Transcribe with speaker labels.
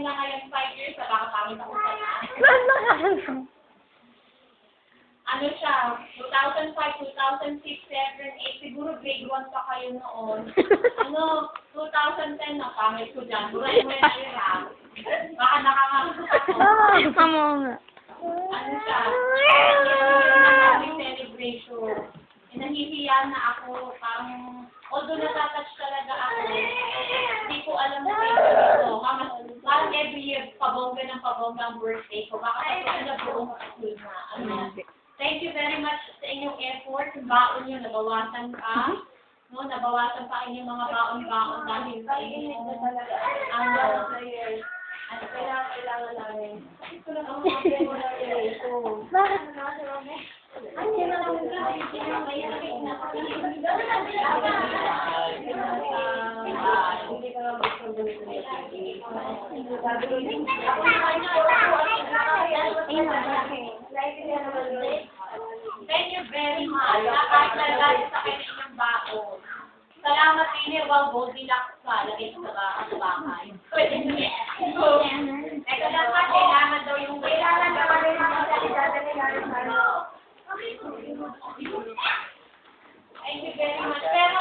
Speaker 1: akin na ngayon 5 years, baka pangit ako sa lahat. Ano siya, 2005, 2006, 2007, 2008, siguro grade 1 pa kayo noon. Ano, 2010 na pangit ko dyan. Buray mo na yun ha. Baka nakakasok ako.
Speaker 2: Tama nga.
Speaker 1: Ano siya, family celebration. Nahihiya na ako, parang, although natatouch talaga ako, hindi ko alam sa ito. Parang every year, pabongga ng pabongga ang birthday ko. Baka kasi na buong school na. Ano, thank you very much sa inyong effort. Baon nyo, nabawasan pa. No, nabawasan pa inyong mga baon-baon dahil sa inyong ano kailangan namin. Ito na ang mga ito.
Speaker 2: Bakit?
Speaker 1: Thank you very much. Nakakalaga sa kanilang baon. Salamat din well, Goldilocks ka. Lagay sa bahay. Eka lang pa, kailangan daw yung kailangan daw rin mga salita na nila. Thank you very much. Pero